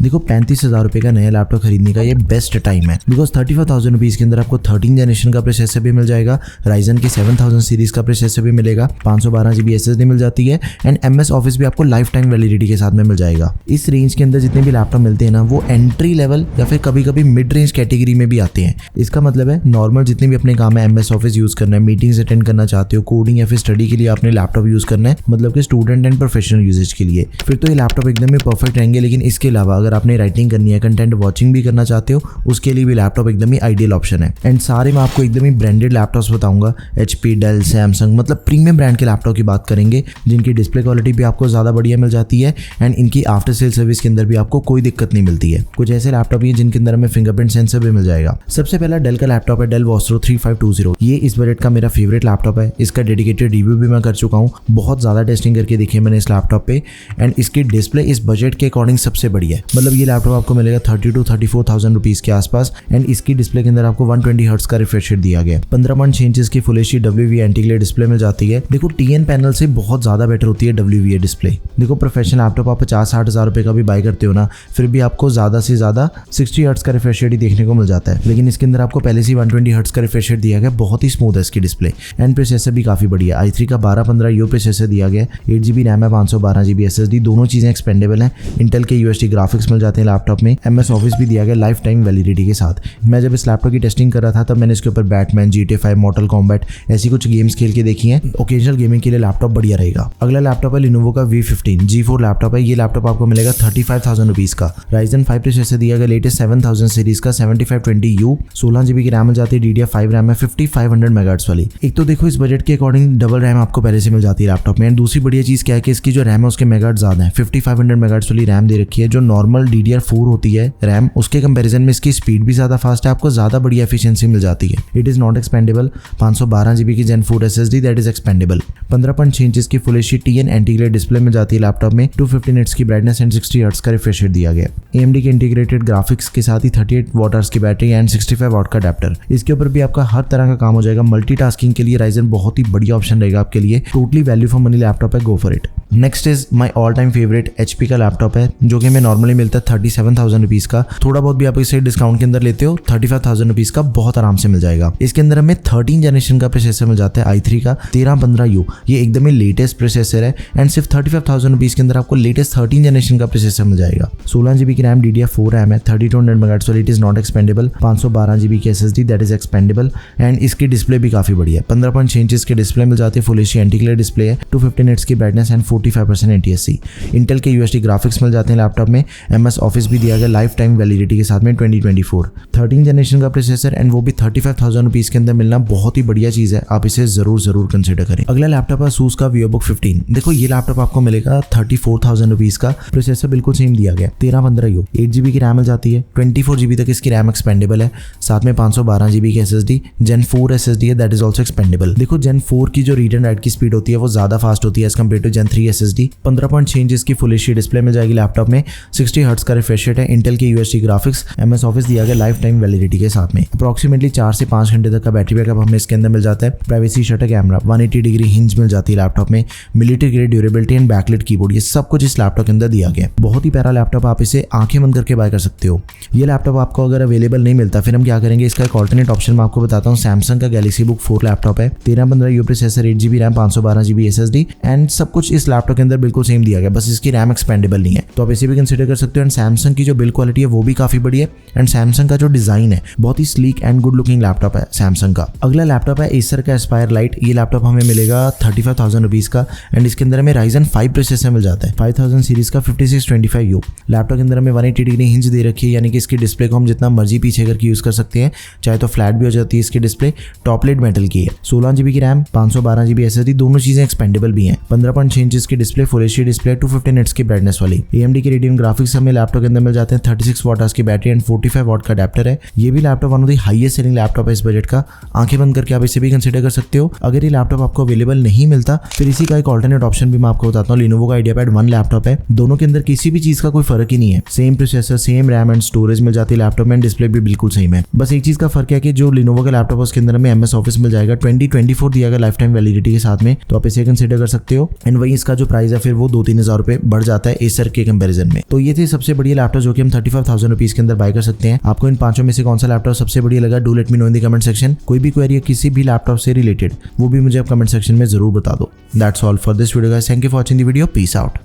देखो 35,000 रुपए का नया लैपटॉप खरीदने का ये बेस्ट टाइम है, बिकॉज 35,000 रुपीज के अंदर आपको 13 जनरेशन का प्रोसेसर भी मिल जाएगा, राइजन की 7000 सीरीज का प्रोसेसर भी मिलेगा, 512 GB SSD मिल जाती है एंड MS ऑफिस भी आपको लाइफ टाइम वैलिडिटी के साथ में मिल जाएगा। इस रेंज के अंदर जितने भी लैपटॉप मिलते हैं ना, वो एंट्री लेवल या फिर कभी कभी मिड रेंज कैटेगरी में भी आते हैं। इसका मतलब है नॉर्मल जितने भी अपने काम है, MS ऑफिस यूज करना है, मीटिंग्स अटेंड करना चाहते हो, कोडिंग या फिर स्टडी के लिए आपने लैपटॉप यूज करना है, मतलब कि स्टूडेंट एंड प्रोफेशनल यूजेज के लिए, फिर तो ये लैपटॉप एकदम ही परफेक्ट रहेंगे। लेकिन इसके अलावा अगर आपने राइटिंग करनी है, कंटेंट वॉचिंग भी करना चाहते हो, उसके लिए भी लैपटॉप एकदम ही आइडियल ऑप्शन है। एंड सारे मैं आपको एकदम ही ब्रांडेड लैपटॉप्स बताऊंगा, HP, डेल, सैमसंग, मतलब प्रीमियम ब्रांड के लैपटॉप की बात करेंगे, जिनकी डिस्प्ले क्वालिटी भी आपको ज़्यादा बढ़िया मिल जाती है एंड इनकी आफ्टर सेल सर्विस के अंदर भी आपको कोई दिक्कत नहीं मिलती है। कुछ ऐसे लैपटॉप है जिनके अंदर हमें फिंगरप्रिंट सेंसर भी मिल जाएगा। सबसे पहला डेल का लैपटॉप है, डेल वॉस्ट्रो 3520। ये इस बजट का मेरा फेवरेट लैपटॉप है। इसका डेडिकेटेड रिव्यू भी मैं कर चुका हूँ, बहुत ज़्यादा टेस्टिंग करके देखी है मैंने इस लैपटॉप पे एंड इसकी डिस्प्ले इस बजट के अकॉर्डिंग सबसे बड़ी है। मतलब ये लैपटॉप आपको मिलेगा 30 to 34,000 रुपीज़ के आसपास एंड इसकी डिस्प्ले के अंदर आपको 120 हर्ट्ज का रिफ्रेश रेट दिया गया है। 15.6 इंचेस की full HD WVA anti glare display मिल जाती है। देखो TN पैनल से बहुत ज़्यादा बेटर होती है WVA डिस्प्ले। देखो प्रोफेशनल लैपटॉप आप 50-60 हज़ार रुपये का भी बाय करते हो ना, फिर भी आपको ज़्यादा से ज़्यादा 60 हर्ट्ज का रिफ्रेश रेट ही देखने को मिल जाता है। लेकिन इसके अंदर आपको पहले से 120 हर्ट्ज का रिफ्रेश रेट दिया गया, बहुत ही स्मूथ है इसकी डिस्प्ले एंड प्रोसेसर भी काफ़ी बढ़िया। i3 का 1215U प्रोसेसर दिया गया, 8 GB रैम है, 512 GB SSD, दोनों चीज़ें एक्सपेंडेबल हैं। इंटेल के UHD ग्राफिक्स मिल जाते हैं लैपटॉप में, MS ऑफिस भी दिया गया लाइफ टाइम वैलिडिटी के साथ। मैं जब इस लैपटॉप की टेस्टिंग कर रहा था तब मैंने इसके ऊपर बैटमैन, GTA 5, मॉर्टल कॉम्बैट ऐसी कुछ गेम्स खेल के देखी हैं। ओकेजनल गेमिंग के लिए लैपटॉप बढ़िया रहेगा। अगला लैपटॉप है लिनोवो का V15 G4 लैपटॉप है। ये लैपटॉप आपको मिलेगा 35,000 रुपीज़ का। राइजन 5 प्रोसेसर दिया गया, लेटेस्ट 7000 सीरीज का, 7520U, 16 GB की रैम मिल जाती है, DDR5 रैम है, 5500 मेगाहर्ट्ज वाली। एक तो देखो इस बजट के अकॉर्डिंग डबल रैम आपको पहले से मिल जाती है लैपटॉप में एंड दूसरी बढ़िया चीज़ क्या है कि इसकी जो रैम है उसके मेगाहर्ट्ज ज़्यादा है, 5500 मेगाहर्ट्ज वाली रैम दे रखी है। जो नॉर्मल DDR4 होती है रैम, उसके कंपैरिजन में इसकी स्पीड भी ज़्यादा फास्ट है, आपको ज़्यादा बढ़िया एफिशिएंसी मिल जाती है। It is not expendable. 512 GB की Gen 4 SSD that is expendable. 15.6 inches की full HD TN anti glare display मिल जाती है लैपटॉप में, 250 निट्स की ब्राइटनेस एंड 60 हर्ट्ज का रिफ्रेश रेट दिया गया। AMD के इंटीग्रेटेड ग्राफिक्स के साथ ही 38 वॉट की बैटरी एंड 65 वाट का अडेप्टर। इसके ऊपर भी आपका हर तरह का काम हो जाएगा। मल्टीटास्किंग के लिए राइजन बहुत ही बढ़िया ऑप्शन रहेगा आपके लिए। Totally value for money laptop है, go for it. Next is my all time favourite HP का लैपटॉप है, जो कि हमें नॉर्मली मिलता है 37,000 रुपीज़ का। थोड़ा बहुत भी आप इसे डिस्काउंट के अंदर लेते हो 35,000 रुपीज़ का बहुत आराम से मिल जाएगा। इसके अंदर हमें 13 जनरेशन का प्रोसेसर मिल जाता है, i3 का 1315U। ये एकदम ही लेटेस्ट प्रोसेसर है एंड सिर्फ 35,000 रुपीज़ के अंदर आपको लेटेस्ट 13 जनरेशन का प्रोसेसर मिल जाएगा। 16 GB की रैम, DDR4 रैम है, 3200 मेगाहर्ट्ज वाली, it is not expendable. 512 GB की SSD that is expendable and इसकी डिस्प्ले भी काफी बढ़िया है। 15.6 इंचेस की डिस्प्ले मिल जाती है, full HD anti glare display है, 250 निट्स की ब्राइटनेस एंड 45% NTSC। इंटेल के UHD ग्राफिक्स मिल जाते हैं लैपटॉप में, MS ऑफिस भी दिया गया लाइफ टाइम वैलिडिटी के साथ में 2024। 13 जनरेशन का प्रोसेसर एंड वो भी 35,000 रुपीज़ के अंदर मिलना बहुत ही बढ़िया चीज़ है, आप इसे जरूर कंसिडर करें। अगला लैपटॉप है ASUS का VivoBook 15। देखो ये लैपटॉप आपको मिलेगा 34,000 रुपीज़ का। प्रोसेसर बिल्कुल सेम दिया गया, 1315U, 8 GB की रैम मिल जाती है, 24 GB तक इसकी रैम एक्सपेंडेबल है, साथ में 512 GB की SSD, Gen 4 SSD है दैट इज ऑल्सो एक्सपेंडेबल। देखो Gen 4 की जो रीड एंड राइट की स्पीड होती है वो ज़्यादा फास्ट होती है as compare to Gen 3 SSD। 15.6 inches की फुल HD डिस्प्ले मिल जाएगी लैपटॉप में, 60 हर्ट्ज का रिफ्रेश रेट है, इंटेल के UHD ग्राफिक्स, MS ऑफिस दिया गया लाइफ टाइम वैलिडिटी के साथ में। अप्रॉक्सीमेटली 4 से 5 घंटे तक का बैटरी बैकअप हमें इसके अंदर मिल जाता है। Privacy shutter camera, 180 degree hinge मिल जाती है लैपटॉप में, military grade durability and backlight keyboard, ये सब कुछ इस लैपटॉप के अंदर दिया गया है। बहुत ही प्यारा लैपटॉप, आप इसे आंखें बंद करके बाय कर सकते हो। ये लैपटॉप आपको अगर अवेलेबल नहीं मिलता फिर हम क्या करेंगे, इसका एक ऑल्टरनेट ऑप्शन मैं आपको बताता हूँ। सैमसंग का गैलेक्सी बुक 4 लैपटॉप है, 1315U processor, 8 GB RAM, 512 GB SSD and सब कुछ इस लैपटॉप के अंदर बिल्कुल सेम दिया गया, बस इसकी रैम एक्सपेंडेबल नहीं है, तो आप इसे भी कंसिडर कर सकते हो। एंड सैमसंग की जो बिल्ड क्वालिटी है वो भी काफी बढ़िया है एंड सैमसंग का जो डिजाइन है बहुत ही sleek and good looking laptop है सैमसंग का। अगला लैपटॉप है एसर का एस्पायर लाइट। ये लैपटॉप हमें मिलेगा 35,000 रुपीज़ का एंड इसके अंदर हमें राइजन 5 प्रोसेसर मिल जाता है, 5000 सीरीज का, 5625U। लैपटॉप के अंदर हमें 180 डिग्री हिंज दे रखी है, यानी कि इसकी डिस्प्ले को हम जितना मर्जी पीछे करके यूज कर सकते हैं, चाहे तो फ्लैट भी हो जाती है इसकी डिस्प्ले। टॉपलेट मेटल की है, 16 GB की रैम, 512 GB SSD, दोनों चीजें एक्सपेंडेबल भी हैं। 15.6 इंचेस की display, full HD display, 250 nits की ब्राइटनेस वाली। AMD के रेडियन ग्राफिक्स हमें लैपटॉप के अंदर मिल जाते हैं, 36 वाट की बैटरी एंड 45 वाट का अडेप्टर है। ये भी laptop one of the highest selling laptop है इस बजट का, आंखें बंद करके आप इसे भी कंसिडर कर सकते हो। अगर ये लैपटॉप आपको अवेलेबल नहीं मिलता फिर इसी का एक ऑल्टरनेट ऑप्शन भी मैं आपको बताता हूँ, Lenovo का IdeaPad 1 लैपटॉप है। दोनों के अंदर किसी भी चीज का कोई फर्क ही नहीं है, same processor, same RAM and storage मिल जाती है लैपटॉप में, डिस्प्ले भी बिल्कुल सेम है। बस एक चीज का फर्क है कि जो Lenovo का लैपटॉप है उसके अंदर हमें MS ऑफिस मिल जाएगा, 2024 दिया गया लाइफ टाइम वैलिडिटी के साथ में, तो आप इसे कंसीडर कर सकते हो। एंड वही इसका जो प्राइस है फिर वो 2-3 हज़ार रुपए बढ़ जाता है एसर के कंपैरिजन में। तो ये थे सबसे बढ़िया लैपटॉप जो कि हम 35,000 रुपीज के अंदर बाय कर सकते हैं। आपको इन पांचों में से कौन सा लैपटॉप सबसे बढ़िया लगा, do let me know in the comment section. कोई भी क्वेरी है किसी भी लैपटॉप से रिलेटेड वो भी मुझे आप कमेंट सेक्शन में जरूर बता दो। That's all for this video guys, thank you for watching the video, peace out.